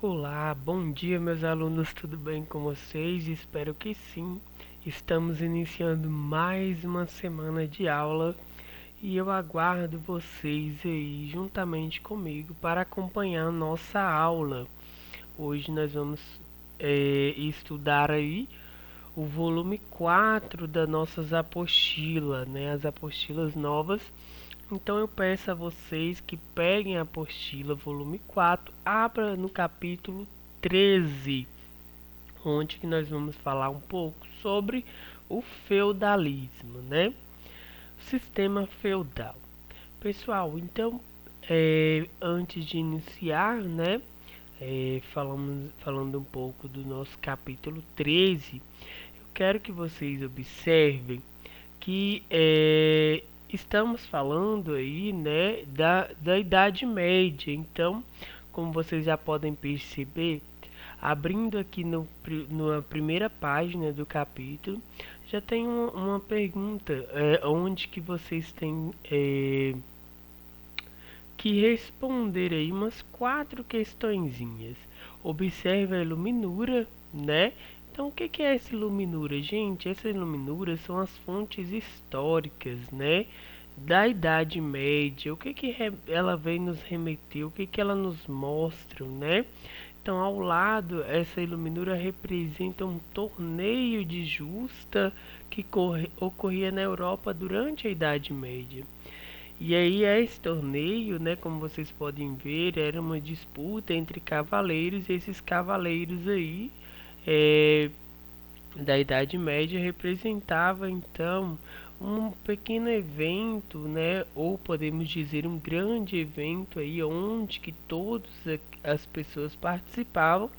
Olá, bom dia meus alunos, tudo bem com vocês? Espero que sim. Estamos iniciando mais uma semana de aula e eu aguardo vocês aí juntamente comigo para acompanhar nossa aula. Hoje nós vamos estudar aí o volume 4 das nossas apostilas, né? As apostilas novas. Então eu peço a vocês que peguem a apostila volume 4, abra no capítulo 13, onde que nós vamos falar um pouco sobre o feudalismo, né? Sistema feudal. Pessoal, então, antes de iniciar, né, falando um pouco do nosso capítulo 13, eu quero que vocês observem que estamos falando aí, né, da Idade Média. Então, como vocês já podem perceber, abrindo aqui na primeira página do capítulo, já tem uma pergunta, onde que vocês têm que responder aí umas 4 questõezinhas. Observe a iluminura, né? Então, o que é essa iluminura, gente? Essa iluminura são as fontes históricas, né, da Idade Média. O que ela vem nos remeter? O que ela nos mostra, né? Então, ao lado, essa iluminura representa um torneio de justa que ocorria na Europa durante a Idade Média. E aí esse torneio, né, como vocês podem ver, era uma disputa entre cavaleiros, e esses cavaleiros aí da Idade Média representava então um pequeno evento, né, ou podemos dizer um grande evento aí onde que todas as pessoas participavam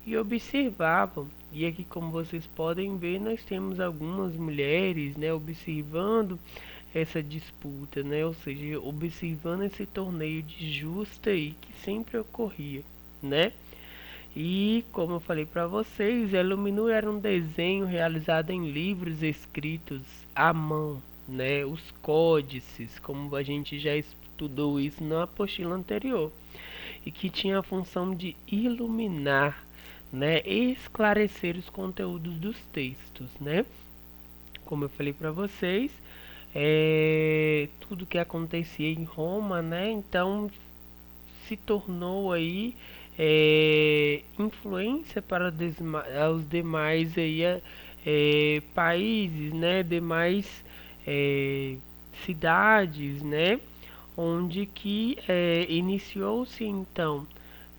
e observavam. E aqui, como vocês podem ver, nós temos algumas mulheres, né, observando essa disputa, né, ou seja, observando esse torneio de justa aí que sempre ocorria, né? E como eu falei para vocês, a Iluminura era um desenho realizado em livros escritos à mão, né? Os códices, como a gente já estudou isso na apostila anterior, e que tinha a função de iluminar, né? Esclarecer os conteúdos dos textos, né? Como eu falei para vocês, tudo que acontecia em Roma, né? Então se tornou aí influência para os demais aí, países, né, demais cidades, né, onde que iniciou-se então,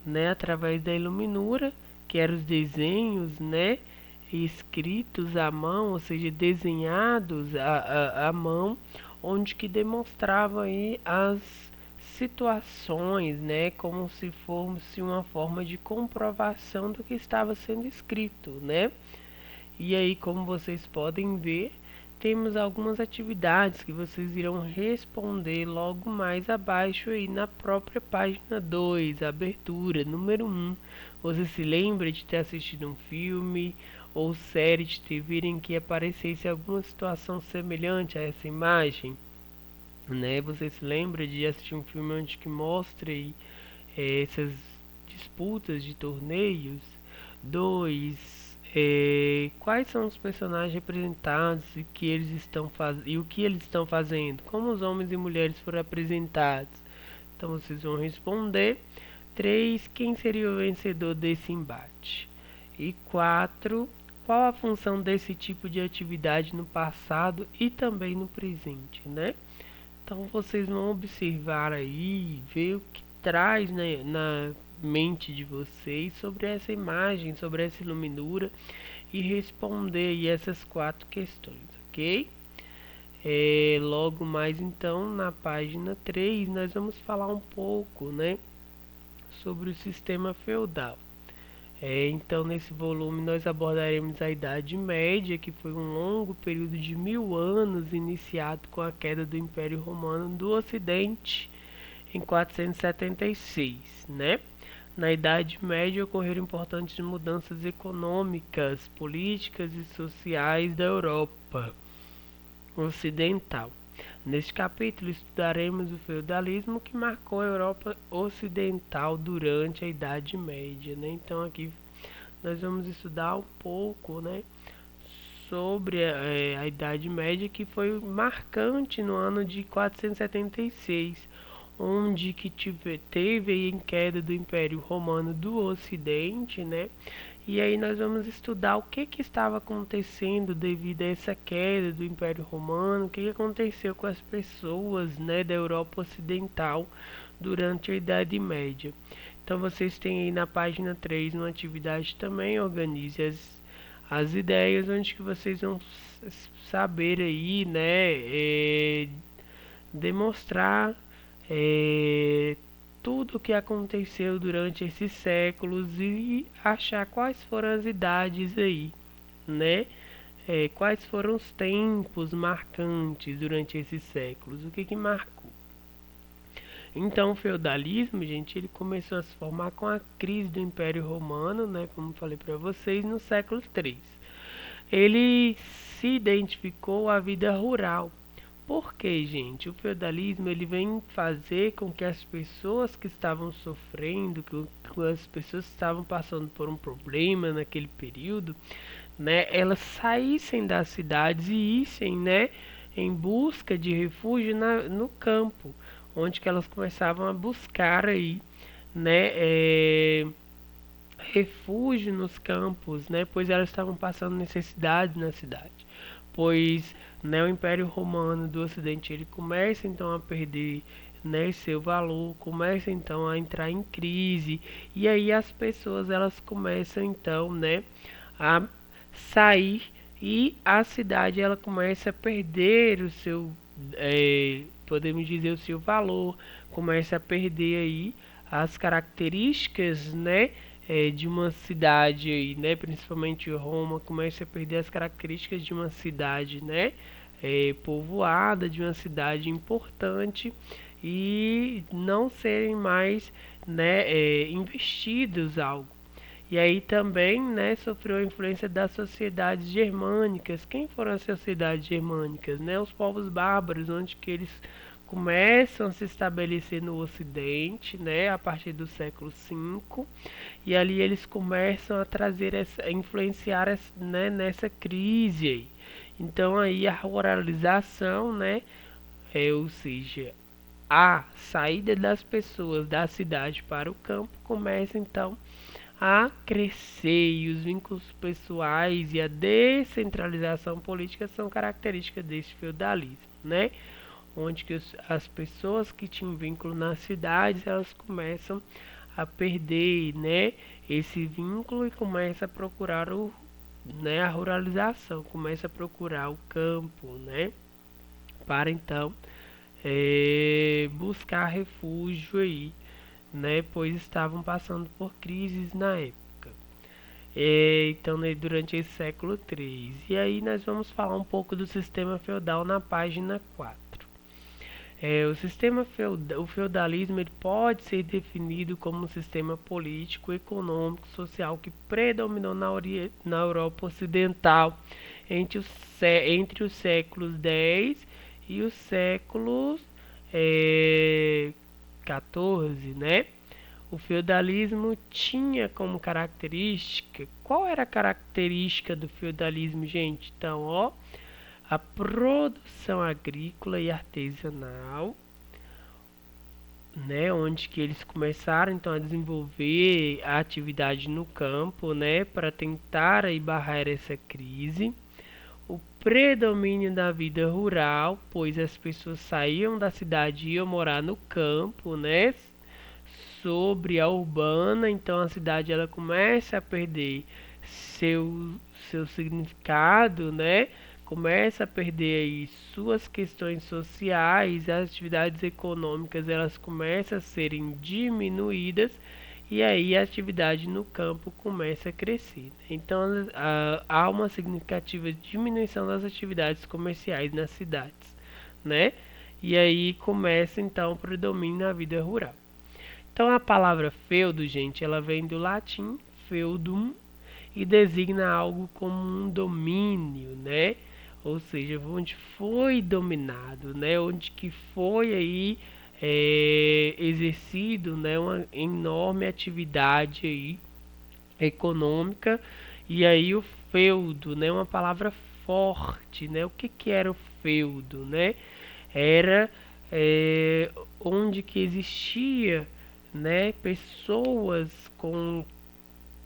né, através da iluminura, que eram os desenhos, né, escritos à mão, ou seja, desenhados à mão, onde que demonstrava aí as situações, né, como se fosse uma forma de comprovação do que estava sendo escrito, né? E aí, como vocês podem ver, temos algumas atividades que vocês irão responder logo mais abaixo aí na própria página 2, abertura, número 1. Você se lembra de ter assistido um filme ou série de TV em que aparecesse alguma situação semelhante a essa imagem? Né? Você se lembra de assistir um filme onde que mostra aí, essas disputas de torneios? 2. Quais são os personagens representados e o que eles estão fazendo? Como os homens e mulheres foram apresentados? Então vocês vão responder. 3. Quem seria o vencedor desse embate? E 4. Qual a função desse tipo de atividade no passado e também no presente, né? Então vocês vão observar aí, ver o que traz, né, na mente de vocês sobre essa imagem, sobre essa iluminura, e responder aí essas 4 questões, ok? Logo mais então na página 3 nós vamos falar um pouco, né, sobre o sistema feudal. Então nesse volume nós abordaremos a Idade Média, que foi um longo período de 1000 anos iniciado com a queda do Império Romano do Ocidente em 476, né? Na Idade Média ocorreram importantes mudanças econômicas, políticas e sociais da Europa Ocidental. Neste capítulo estudaremos o feudalismo que marcou a Europa Ocidental durante a Idade Média, né? Então aqui nós vamos estudar um pouco, né, sobre a Idade Média, que foi marcante no ano de 476, onde que teve a queda do Império Romano do Ocidente, né? E aí nós vamos estudar o que estava acontecendo devido a essa queda do Império Romano, o que aconteceu com as pessoas, né, da Europa Ocidental durante a Idade Média. Então vocês têm aí na página 3 uma atividade também, organize as ideias, onde que vocês vão saber aí, né, demonstrar tudo o que aconteceu durante esses séculos e achar quais foram as idades aí, né? Quais foram os tempos marcantes durante esses séculos, o que que marcou. Então o feudalismo, gente, ele começou a se formar com a crise do Império Romano, né, como falei para vocês, no século III. Ele se identificou à vida rural. Por quê, gente? O feudalismo ele vem fazer com que as pessoas que estavam sofrendo, que as pessoas que estavam passando por um problema naquele período, né, elas saíssem das cidades e issem, né, em busca de refúgio no campo, onde que elas começavam a buscar aí, né, refúgio nos campos, né, pois elas estavam passando necessidade na cidade, pois, né, o Império Romano do Ocidente ele começa então a perder, né, seu valor, começa então a entrar em crise, e aí as pessoas elas começam então, né, a sair, e a cidade ela começa a perder o seu, podemos dizer, o seu valor, começa a perder aí as características, né, de uma cidade aí, né, principalmente Roma começa a perder as características de uma cidade, né, povoada, de uma cidade importante, e não serem mais, né, investidos algo. E aí também, né, sofreu a influência das sociedades germânicas. Quem foram as sociedades germânicas? Né? Os povos bárbaros, onde que eles começam a se estabelecer no Ocidente, né, a partir do século V, e ali eles começam a trazer a influenciar né, nessa crise aí. Então aí a ruralização, né, ou seja, a saída das pessoas da cidade para o campo começa então a crescer, e os vínculos pessoais e a descentralização política são características desse feudalismo, né? Onde que as pessoas que tinham vínculo nas cidades, elas começam a perder, né, esse vínculo e começam a procurar né, a ruralização, começa a procurar o campo, né, para então buscar refúgio aí, né, pois estavam passando por crises na época. Então, né, durante esse século III. E aí nós vamos falar um pouco do sistema feudal na página 4. O feudalismo ele pode ser definido como um sistema político, econômico, social que predominou na Europa Ocidental entre os séculos X e os séculos 14, né? O feudalismo tinha como característica, qual era a característica do feudalismo, gente? Então, ó, a produção agrícola e artesanal, né, onde que eles começaram então a desenvolver a atividade no campo, né, para tentar aí barrar essa crise. O predomínio da vida rural, pois as pessoas saíam da cidade e iam morar no campo, né, sobre a urbana, então a cidade ela começa a perder seu significado, né? Começa a perder aí suas questões sociais, as atividades econômicas elas começam a serem diminuídas, e aí a atividade no campo começa a crescer. Então há uma significativa diminuição das atividades comerciais nas cidades, né? E aí começa então o predomínio na vida rural. Então a palavra feudo, gente, ela vem do latim feudum e designa algo como um domínio, né? ou seja, onde foi dominado, né? Onde que foi aí exercido, né? Uma enorme atividade aí econômica. E aí o feudo, né? Uma palavra forte, né? O que que era o feudo, né? Era é, onde que existia, né? Pessoas com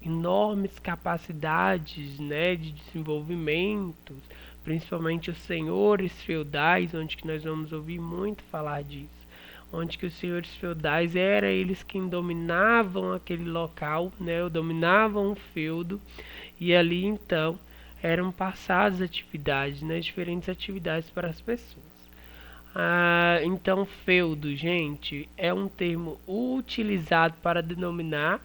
enormes capacidades, né, de desenvolvimento, principalmente os senhores feudais, onde que nós vamos ouvir muito falar disso, onde que os senhores feudais eram eles quem dominavam aquele local, né, dominavam o feudo, e ali então eram passadas atividades, né, diferentes atividades para as pessoas. Então, feudo, gente, é um termo utilizado para denominar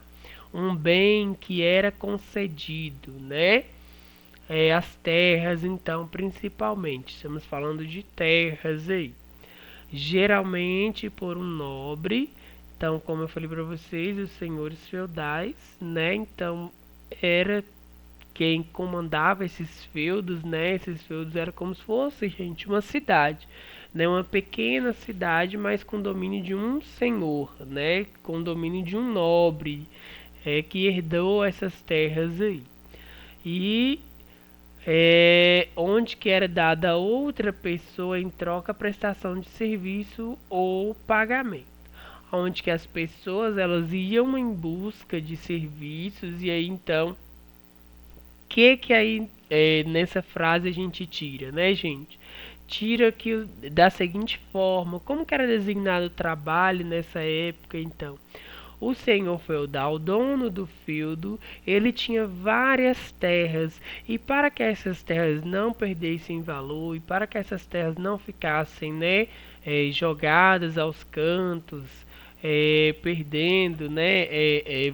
um bem que era concedido, né? As terras, então, principalmente, estamos falando de terras aí, geralmente por um nobre. Então, como eu falei para vocês, os senhores feudais, né? Então, era quem comandava esses feudos, né? Esses feudos era como se fosse, gente, uma cidade, né? Uma pequena cidade, mas com domínio de um senhor, né? Com domínio de um nobre, que herdou essas terras aí. E onde que era dada a outra pessoa em troca a prestação de serviço ou pagamento. Onde que as pessoas elas iam em busca de serviços e aí então que aí nessa frase a gente tira, né, gente? Tira que da seguinte forma, como que era designado o trabalho nessa época, então? O senhor feudal, dono do feudo, ele tinha várias terras e para que essas terras não perdessem valor e para que essas terras não ficassem, né, jogadas aos cantos, perdendo, né,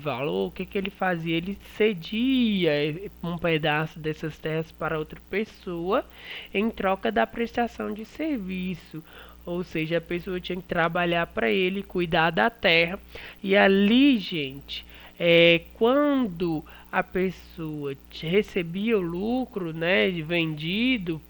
valor, o que que ele fazia? Ele cedia um pedaço dessas terras para outra pessoa em troca da prestação de serviço. Ou seja, a pessoa tinha que trabalhar para ele, cuidar da terra. E ali, gente, quando a pessoa recebia o lucro, né, vendido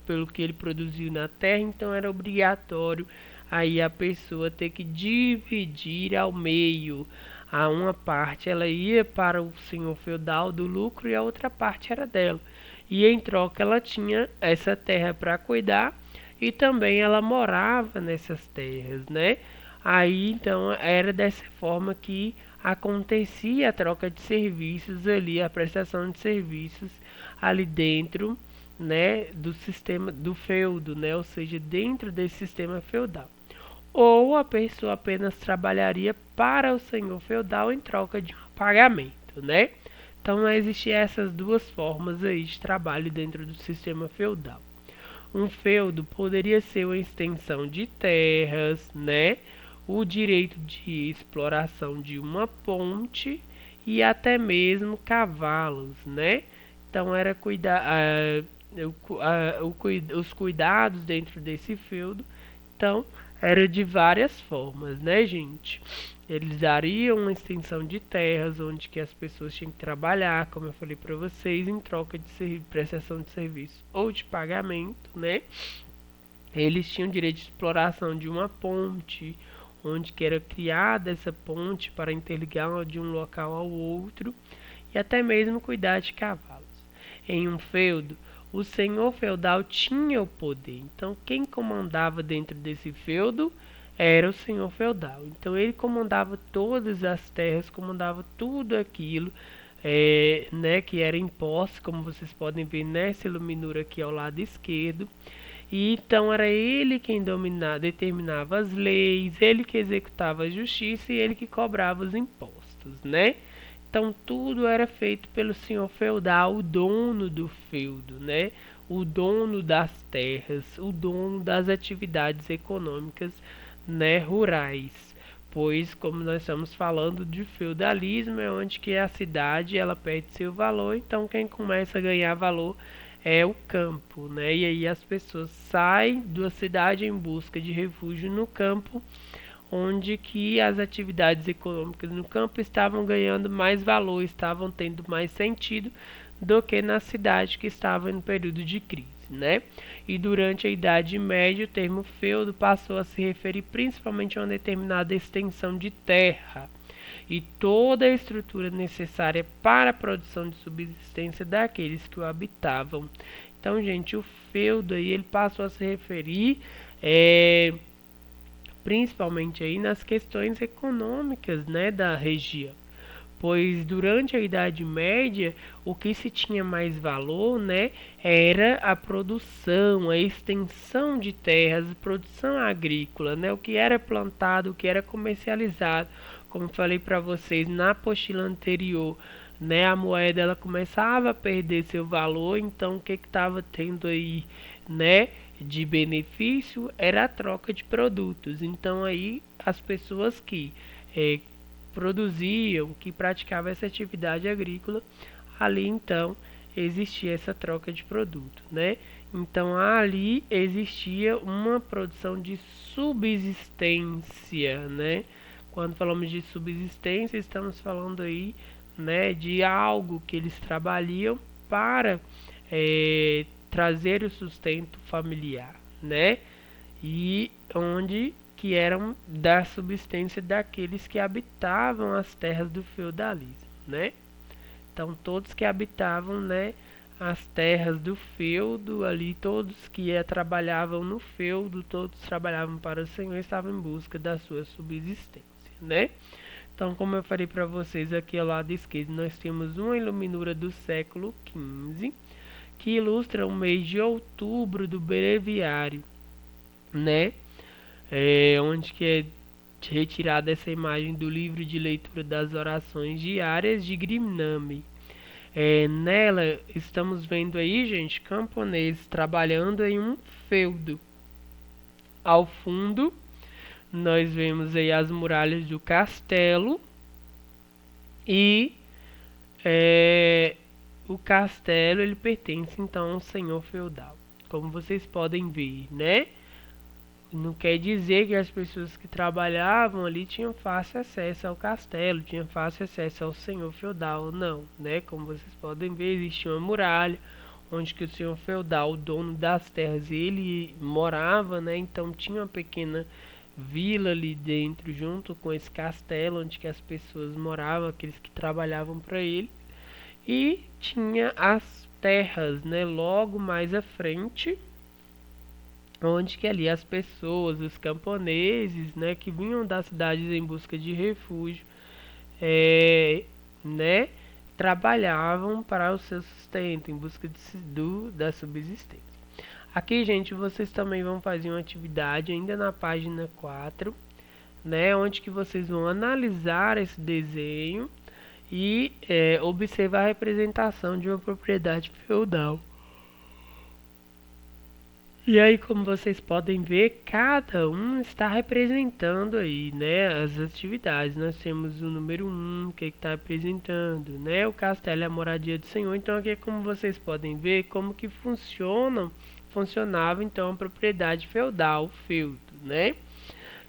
pelo que ele produziu na terra, então era obrigatório aí a pessoa ter que dividir ao meio. A uma parte ela ia para o senhor feudal do lucro e a outra parte era dela. E em troca ela tinha essa terra para cuidar e também ela morava nessas terras, né? Aí então era dessa forma que acontecia a troca de serviços ali, a prestação de serviços ali dentro, né, do sistema do feudo, né? Ou seja, dentro desse sistema feudal. Ou a pessoa apenas trabalharia para o senhor feudal em troca de um pagamento, né? Então existiam essas duas formas aí de trabalho dentro do sistema feudal. Um feudo poderia ser uma extensão de terras, né? O direito de exploração de uma ponte e até mesmo cavalos, né? Então era cuidar os cuidados dentro desse feudo. Então era de várias formas, né, gente? Eles dariam uma extensão de terras onde que as pessoas tinham que trabalhar, como eu falei para vocês, em troca de prestação de serviço ou de pagamento, né? Eles tinham direito de exploração de uma ponte, onde que era criada essa ponte para interligar de um local ao outro, e até mesmo cuidar de cavalos. Em um feudo, o senhor feudal tinha o poder. Então, quem comandava dentro desse feudo era o senhor feudal. Então, ele comandava todas as terras, comandava tudo aquilo, né, que era imposto, como vocês podem ver nessa iluminura aqui ao lado esquerdo. E então era ele quem determinava as leis, ele que executava a justiça e ele que cobrava os impostos, né? Então tudo era feito pelo senhor feudal, o dono do feudo, né? O dono das terras, o dono das atividades econômicas, né, rurais. Pois como nós estamos falando de feudalismo, é onde que a cidade ela perde seu valor, então quem começa a ganhar valor é o campo, né? E aí as pessoas saem da cidade em busca de refúgio no campo, onde que as atividades econômicas no campo estavam ganhando mais valor, estavam tendo mais sentido do que na cidade que estava em período de crise. né? E durante a Idade Média, o termo feudo passou a se referir principalmente a uma determinada extensão de terra e toda a estrutura necessária para a produção de subsistência daqueles que o habitavam. Então, gente, o feudo aí ele passou a se referir principalmente aí nas questões econômicas, né, da região. Pois durante a Idade Média, o que se tinha mais valor, né, era a produção, a extensão de terras, a produção agrícola, né, o que era plantado, o que era comercializado. Como falei para vocês na apostila anterior, né, a moeda ela começava a perder seu valor, então o que estava tendo aí, né, de benefício era a troca de produtos. Então aí as pessoas que produziam, que praticavam essa atividade agrícola, ali então existia essa troca de produto, né? Então ali existia uma produção de subsistência, né? Quando falamos de subsistência, estamos falando aí, né, de algo que eles trabalham para trazer o sustento familiar, né? E onde que eram da subsistência daqueles que habitavam as terras do feudalismo, né? Então todos que habitavam, né, as terras do feudo ali, todos que trabalhavam no feudo, todos trabalhavam para o Senhor, estavam em busca da sua subsistência, né? Então, como eu falei para vocês aqui ao lado esquerdo, nós temos uma iluminura do século XV que ilustra o mês de outubro do breviário, né? Onde que é retirada essa imagem do livro de leitura das orações diárias de Grimnami. Nela estamos vendo aí, gente, camponeses trabalhando em um feudo. Ao fundo, nós vemos aí as muralhas do castelo e o castelo ele pertence então ao senhor feudal, como vocês podem ver, né? Não quer dizer que as pessoas que trabalhavam ali tinham fácil acesso ao castelo, tinham fácil acesso ao senhor feudal, não, né? Como vocês podem ver, existia uma muralha onde que o senhor feudal, o dono das terras, ele morava, né? Então tinha uma pequena vila ali dentro, junto com esse castelo, onde que as pessoas moravam, aqueles que trabalhavam para ele, e tinha as terras, né? Logo mais à frente, onde que ali as pessoas, os camponeses, né, que vinham das cidades em busca de refúgio, né, trabalhavam para o seu sustento, em busca da subsistência. Aqui, gente, vocês também vão fazer uma atividade ainda na página 4, né, onde que vocês vão analisar esse desenho e observar a representação de uma propriedade feudal. E aí, como vocês podem ver, cada um está representando aí, né, as atividades. Nós temos o número 1, que está representando, né, o castelo é a moradia do Senhor. Então, aqui, como vocês podem ver, como que funcionava então a propriedade feudal, o feudo, né?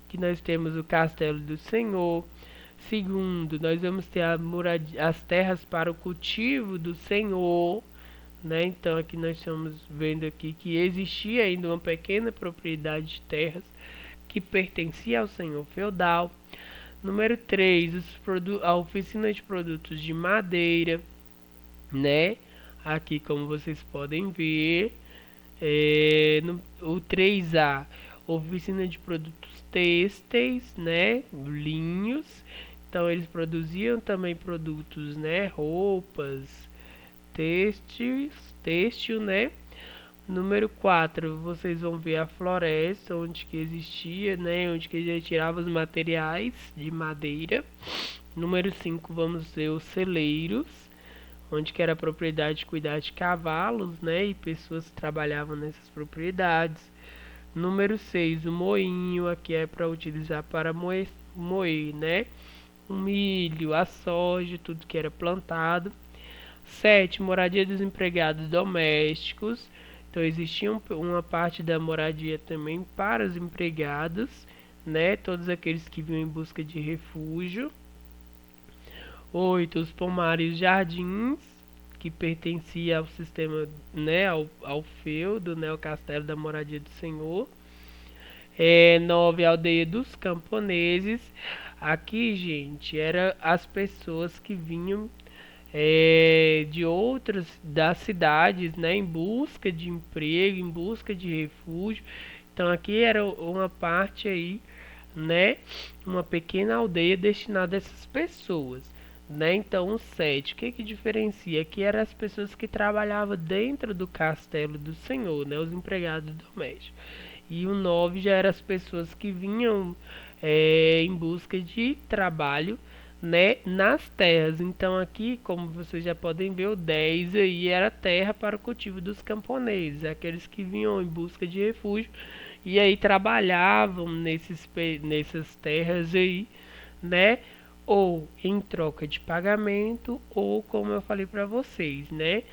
Que nós temos o castelo do Senhor. Segundo, nós vamos ter as terras para o cultivo do Senhor, né? Então aqui nós estamos vendo aqui que existia ainda uma pequena propriedade de terras que pertencia ao senhor feudal. Número 3, a oficina de produtos de madeira, né? Aqui como vocês podem ver, o 3A, oficina de produtos têxteis, né? Linhos. Então eles produziam também produtos, né? Roupas, têxtil, né? Número 4, vocês vão ver a floresta, onde que existia, né? Onde que ele retirava os materiais de madeira. Número 5, vamos ver os celeiros, onde que era a propriedade de cuidar de cavalos, né? E pessoas que trabalhavam nessas propriedades. Número 6, o moinho, aqui é para utilizar para moer, né? O milho, a soja, tudo que era plantado. 7, moradia dos empregados domésticos. Então existia uma parte da moradia também para os empregados, né? Todos aqueles que vinham em busca de refúgio. 8, os pomares e jardins. que pertencia ao sistema, né, ao feudo, né, ao castelo da moradia do Senhor. 9, a aldeia dos camponeses. Aqui, gente, era as pessoas que vinham de outras das cidades, né, em busca de emprego, em busca de refúgio. Então aqui era uma parte aí, né, uma pequena aldeia destinada a essas pessoas, né? Então o 7, o que que diferencia? Aqui eram as pessoas que trabalhavam dentro do castelo do Senhor, né, os empregados domésticos. E o 9 já eram as pessoas que vinham em busca de trabalho, né, nas terras. Então aqui, como vocês já podem ver, o 10 aí era terra para o cultivo dos camponeses, aqueles que vinham em busca de refúgio e aí trabalhavam nessas terras aí, né, ou em troca de pagamento, ou como eu falei para vocês, né,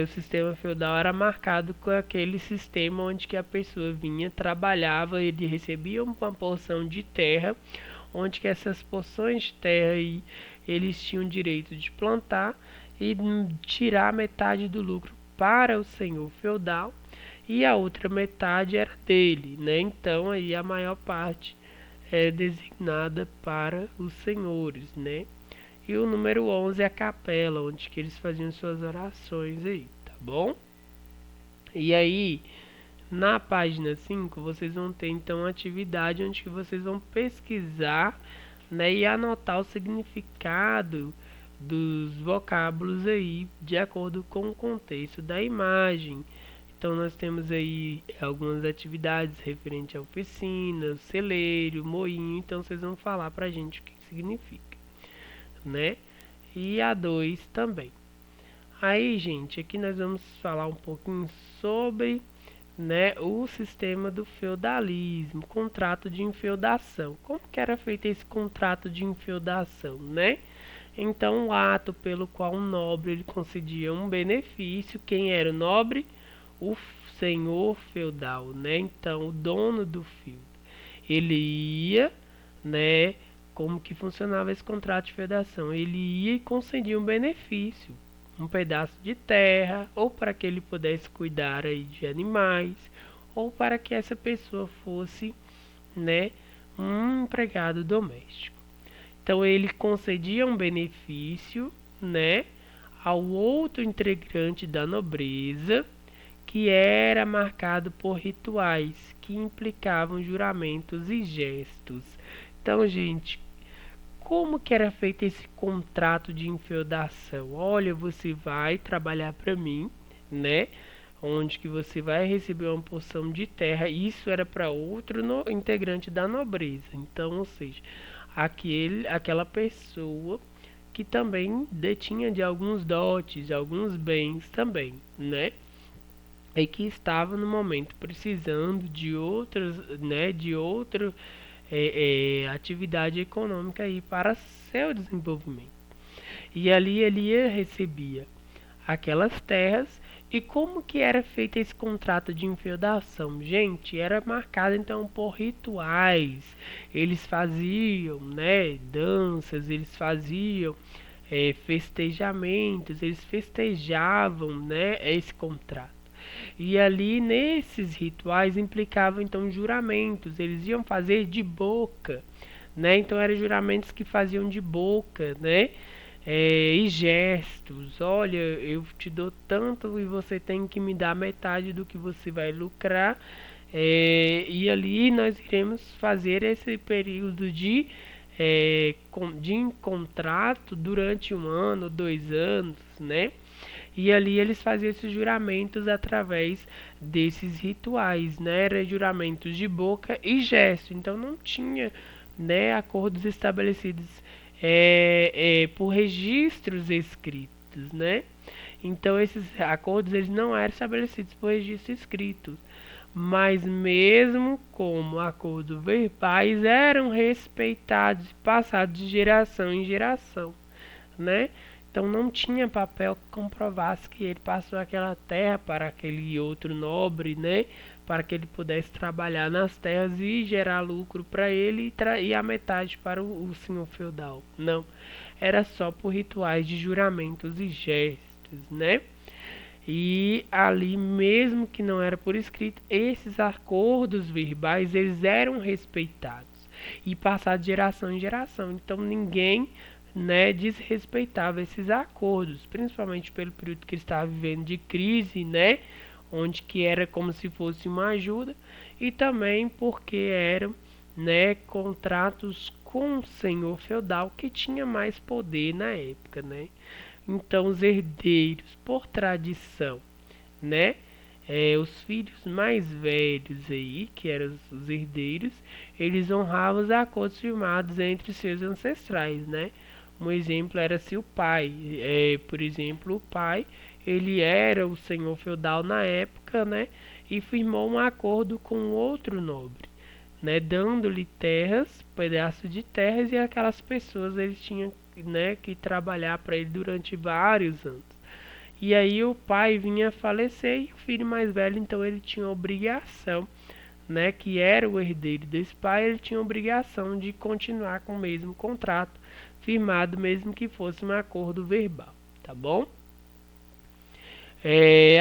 o sistema feudal era marcado com aquele sistema onde que a pessoa vinha, trabalhava, ele recebia uma porção de terra, onde que essas porções de terra aí, eles tinham direito de plantar e tirar metade do lucro para o senhor feudal e a outra metade era dele, né? Então aí a maior parte é designada para os senhores, né? E o número 11 é a capela, onde que eles faziam suas orações aí, tá bom? E aí, na página 5, vocês vão ter então uma atividade onde que vocês vão pesquisar, né, e anotar o significado dos vocábulos aí de acordo com o contexto da imagem. Então nós temos aí algumas atividades referentes à oficina, celeiro, moinho, então vocês vão falar pra gente o que significa, né? E a 2 também. Aí, gente, aqui nós vamos falar um pouquinho sobre, né, o sistema do feudalismo, contrato de infeudação. Como que era feito esse contrato de infeudação, né? Então, o ato pelo qual um nobre ele concedia um benefício, quem era o nobre? O senhor feudal, né? Então, o dono do feudo. Ele ia, né, como que funcionava esse contrato de feudação? Ele ia e concedia um benefício, um pedaço de terra, ou para que ele pudesse cuidar aí de animais, ou para que essa pessoa fosse, né, um empregado doméstico. Então ele concedia um benefício, né, ao outro integrante da nobreza, que era marcado por rituais que implicavam juramentos e gestos. Então, gente, como que era feito esse contrato de infeudação? Olha, você vai trabalhar para mim, né? Onde que você vai receber uma porção de terra. Isso era para outro integrante da nobreza. Então, ou seja, aquela pessoa que também detinha de alguns dotes, de alguns bens também, né? E que estava no momento precisando de outras, né? De outra atividade econômica aí para seu desenvolvimento. E ali ele recebia aquelas terras. E como que era feito esse contrato de infeudação? Gente, era marcado então por rituais. Eles faziam, né, danças, eles faziam festejamentos, eles festejavam, né, esse contrato. E ali nesses rituais implicavam então juramentos, eles iam fazer de boca, né? Então eram juramentos que faziam de boca, né? E gestos, olha, eu te dou tanto e você tem que me dar metade do que você vai lucrar. E ali nós iremos fazer esse período de contrato durante 1 ano, 2 anos, né? E ali eles faziam esses juramentos através desses rituais, né? Era juramentos de boca e gesto. Então não tinha, né, acordos estabelecidos por registros escritos, né? Então esses acordos eles não eram estabelecidos por registros escritos, mas mesmo como acordos verbais eram respeitados e passados de geração em geração, né? Então não tinha papel que comprovasse que ele passou aquela terra para aquele outro nobre, né? Para que ele pudesse trabalhar nas terras e gerar lucro para ele e a metade para o senhor feudal. Não, era só por rituais de juramentos e gestos, né? E ali, mesmo que não era por escrito, esses acordos verbais, eles eram respeitados e passados de geração em geração. Então ninguém, né, desrespeitava esses acordos, principalmente pelo período que ele estava vivendo de crise, né, onde que era como se fosse uma ajuda, e também porque eram, né, contratos com o senhor feudal que tinha mais poder na época, né? Então os herdeiros, por tradição, né? Os filhos mais velhos aí, que eram os herdeiros, eles honravam os acordos firmados entre seus ancestrais, né? Um exemplo era se o pai, por exemplo, o pai, ele era o senhor feudal na época, né? E firmou um acordo com outro nobre, né? Dando-lhe terras, pedaços de terras, e aquelas pessoas eles tinham, né, que trabalhar para ele durante vários anos. E aí o pai vinha a falecer e o filho mais velho, então ele tinha obrigação, né, que era o herdeiro desse pai, ele tinha obrigação de continuar com o mesmo contrato firmado, mesmo que fosse um acordo verbal, tá bom?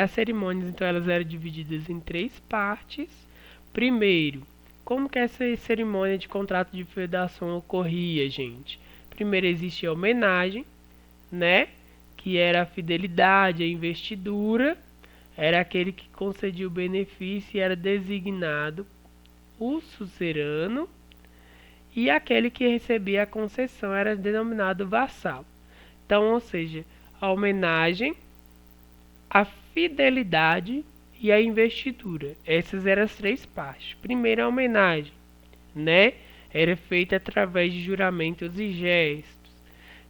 As cerimônias, então, elas eram divididas em três partes. Primeiro, como que essa cerimônia de contrato de feudação ocorria, gente? Primeiro existia a homenagem, né? Que era a fidelidade, a investidura, era aquele que concedia o benefício e era designado o suzerano, e aquele que recebia a concessão era denominado vassalo. Então, ou seja, a homenagem, a fidelidade e a investidura. Essas eram as três partes. Primeiro, a homenagem, né? Era feita através de juramentos e gestos.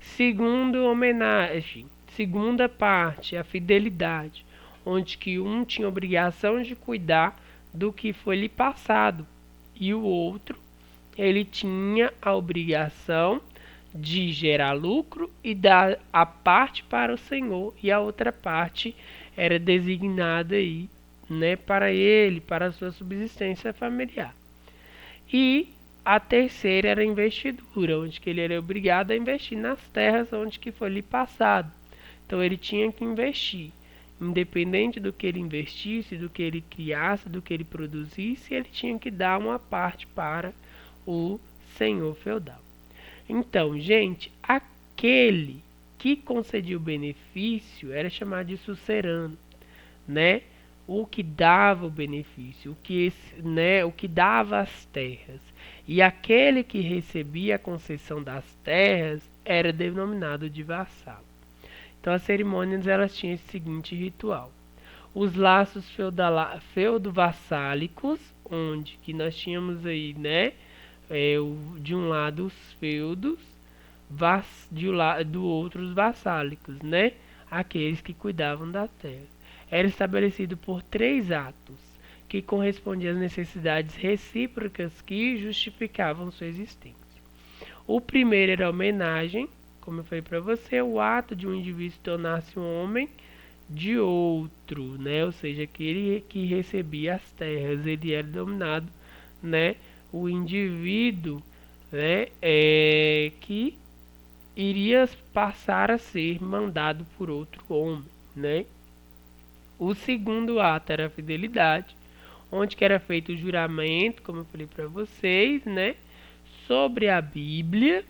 Segundo, homenagem. Segunda parte, a fidelidade, onde que um tinha obrigação de cuidar do que foi lhe passado e o outro, ele tinha a obrigação de gerar lucro e dar a parte para o senhor, e a outra parte era designada aí, né, para ele, para a sua subsistência familiar. E a terceira era a investidura, onde que ele era obrigado a investir nas terras onde que foi lhe passado. Então ele tinha que investir. Independente do que ele investisse, do que ele criasse, do que ele produzisse, ele tinha que dar uma parte para o senhor feudal. Então, gente, aquele que concedia o benefício era chamado de sucerano, né? O que dava o benefício, o que dava as terras. E aquele que recebia a concessão das terras era denominado de vassalo. Então as cerimônias elas tinham esse seguinte ritual: os laços feudo-vassálicos, onde que nós tínhamos aí, né, de um lado os feudos, do outro os vassálicos, né, aqueles que cuidavam da terra. Era estabelecido por três atos, que correspondiam às necessidades recíprocas que justificavam sua existência. O primeiro era a homenagem, como eu falei para você, o ato de um indivíduo tornar-se um homem de outro, né? Ou seja, aquele que recebia as terras, ele era dominado, né? O indivíduo, né? Que iria passar a ser mandado por outro homem, né? O segundo ato era a fidelidade, onde que era feito o juramento, como eu falei para vocês, né? Sobre a Bíblia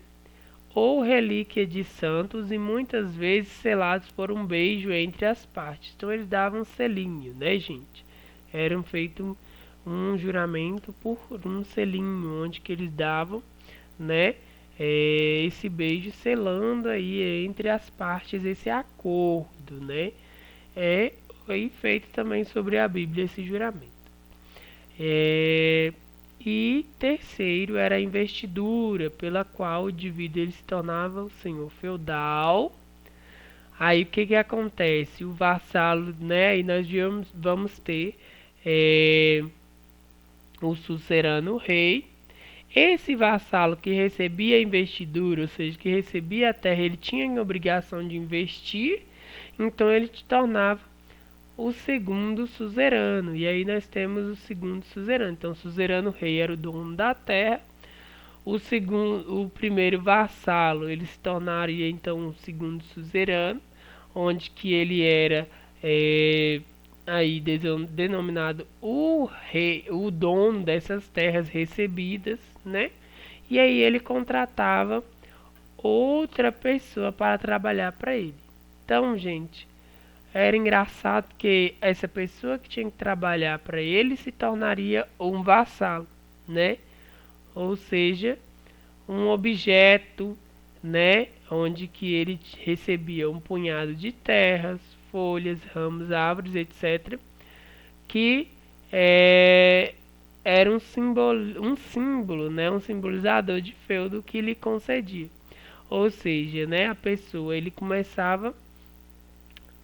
ou relíquia de santos, e muitas vezes selados por um beijo entre as partes. Então eles davam um selinho, né, gente? Era feito um juramento por um selinho, onde que eles davam, né, esse beijo, selando aí entre as partes esse acordo, né? Foi feito também sobre a Bíblia esse juramento. E terceiro era a investidura, pela qual o indivíduo ele se tornava o senhor feudal. Aí o que que acontece? O vassalo, né? Aí nós vamos ter o suzerano rei. Esse vassalo que recebia a investidura, ou seja, que recebia a terra, ele tinha a obrigação de investir, então ele se tornava o segundo suzerano. E aí nós temos o segundo suzerano. Então o suzerano rei era o dono da terra. O primeiro vassalo, ele se tornaria então o segundo suzerano, onde que ele era aí denominado o rei, o dono dessas terras recebidas, né? E aí ele contratava outra pessoa para trabalhar para ele. Então, gente, era engraçado que essa pessoa que tinha que trabalhar para ele se tornaria um vassalo, né? Ou seja, um objeto, né, onde que ele recebia um punhado de terras, folhas, ramos, árvores, etc, que era um símbolo, né, um simbolizador de feudo que lhe concedia. Ou seja, né, a pessoa ele começava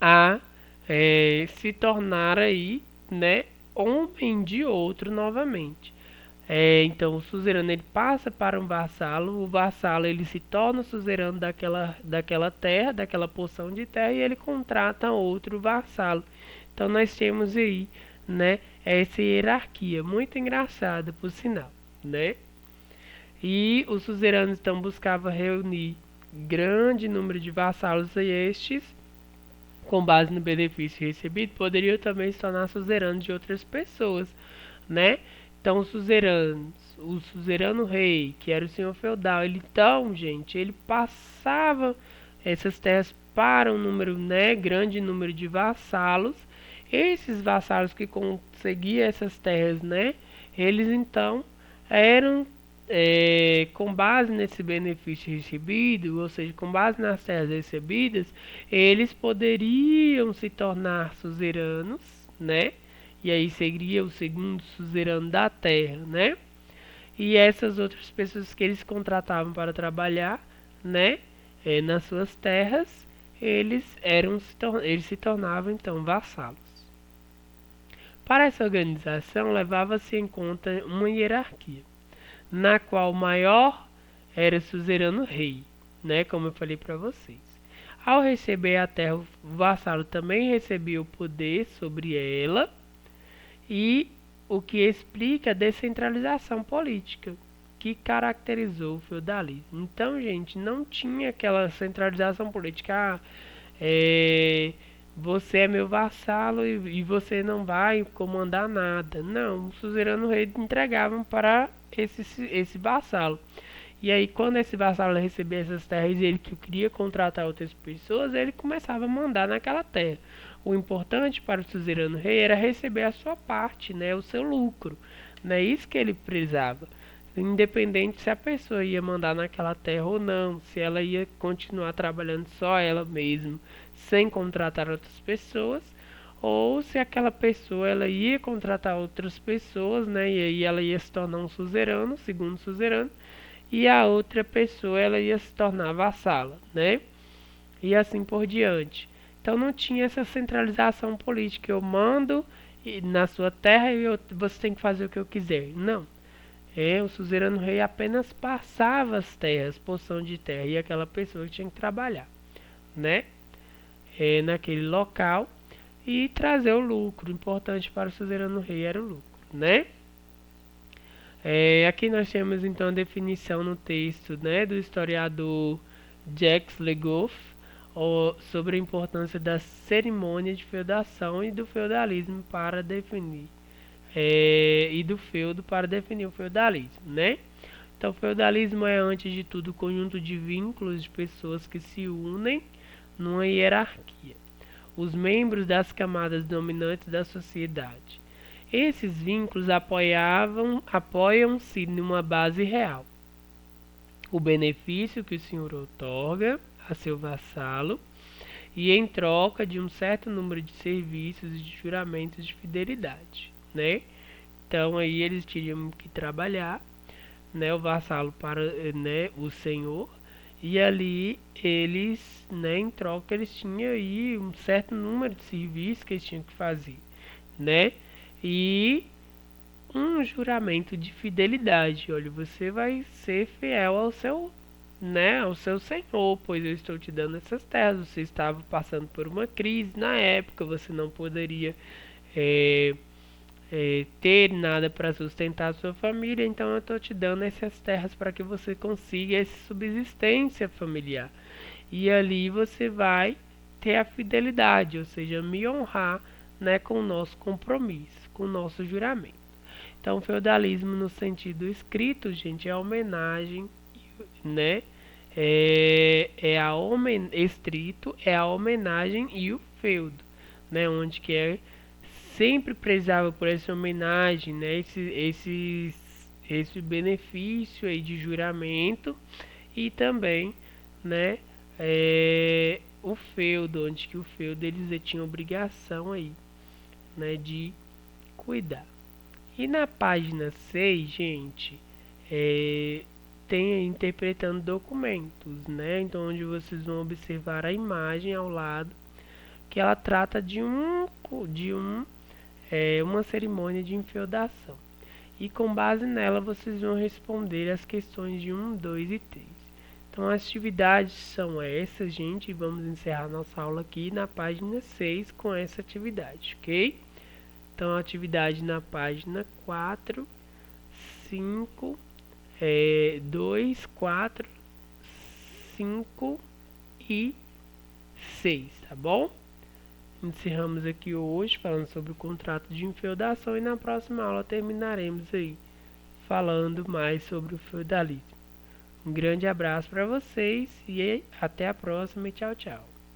a se tornar aí, né, homem de outro novamente. Então o suzerano ele passa para um vassalo, o vassalo ele se torna suzerano daquela terra, daquela porção de terra e ele contrata outro vassalo. Então nós temos aí, né, essa hierarquia muito engraçada, por sinal, né? E os suzeranos então buscavam reunir grande número de vassalos e estes, com base no benefício recebido, poderiam também se tornar suzeranos de outras pessoas, né? Então, o suzerano rei, que era o senhor feudal, ele então, gente, ele passava essas terras para um número, né, grande número de vassalos. Esses vassalos que conseguiam essas terras, né, eles então eram com base nesse benefício recebido, ou seja, com base nas terras recebidas, eles poderiam se tornar suzeranos, né? E aí seria o segundo suzerano da terra, né? E essas outras pessoas que eles contratavam para trabalhar, né, nas suas terras, eles se tornavam então vassalos. Para essa organização levava-se em conta uma hierarquia, na qual o maior era o suzerano rei, né, como eu falei para vocês. Ao receber a terra, o vassalo também recebia o poder sobre ela, e o que explica a descentralização política que caracterizou o feudalismo. Então, gente, não tinha aquela centralização política. Você é meu vassalo e você não vai comandar nada. Não, o suzerano rei entregava para esse vassalo. E aí, quando esse vassalo recebia essas terras e ele que queria contratar outras pessoas, ele começava a mandar naquela terra. O importante para o suzerano rei era receber a sua parte, né, o seu lucro. Não é isso que ele precisava. Independente se a pessoa ia mandar naquela terra ou não, se ela ia continuar trabalhando só ela mesma, sem contratar outras pessoas, ou se aquela pessoa ela ia contratar outras pessoas, né, e aí ela ia se tornar um suzerano, segundo suzerano, e a outra pessoa ela ia se tornar vassala, né? E assim por diante. Então não tinha essa centralização política. Eu mando na sua terra e você tem que fazer o que eu quiser. Não. O suzerano rei apenas passava as terras, porção de terra, e aquela pessoa tinha que trabalhar, né? Naquele local e trazer o lucro. O importante para o suzerano rei era o lucro, né? Aqui nós temos então a definição no texto, né, do historiador Jacques Le Goff sobre a importância da cerimônia de feudação e do feudalismo para definir e do feudo para definir o feudalismo, né? Então, o feudalismo é antes de tudo o conjunto de vínculos de pessoas que se unem numa hierarquia, os membros das camadas dominantes da sociedade. Esses vínculos apoiam-se numa base real. O benefício que o senhor outorga a seu vassalo e em troca de um certo número de serviços e de juramentos de fidelidade, né? Então aí eles tinham que trabalhar, né, o vassalo para, né, o senhor, e ali eles, né, em troca eles tinham aí um certo número de serviços que eles tinham que fazer, né? E um juramento de fidelidade. Olha, você vai ser fiel ao seu, né, ao seu senhor, pois eu estou te dando essas terras. Você estava passando por uma crise na época, você não poderia ter nada para sustentar a sua família, então eu estou te dando essas terras para que você consiga essa subsistência familiar. E ali você vai, ter a fidelidade, ou seja, me honrar, né, com o nosso compromisso, com o nosso juramento. Então, feudalismo no sentido escrito, gente, é a homenagem, né? Estrito é a homenagem e o feudo, né? Onde que é sempre prezava por essa homenagem, né? Esse benefício aí de juramento e também, né? O feudo, onde que o feudo eles tinham obrigação aí, né? De cuidar. E na página 6, gente, tem aí interpretando documentos, né? Então, onde vocês vão observar a imagem ao lado, que ela trata de uma cerimônia de enfeudação. E com base nela, vocês vão responder as questões de 1, 2 e 3. Então, as atividades são essas, gente. Vamos encerrar nossa aula aqui na página 6 com essa atividade, ok? Então, a atividade na página 4, 5, 2, 4, 5 e 6, tá bom? Encerramos aqui hoje falando sobre o contrato de enfeudação e na próxima aula terminaremos aí falando mais sobre o feudalismo. Um grande abraço para vocês e até a próxima e tchau, tchau.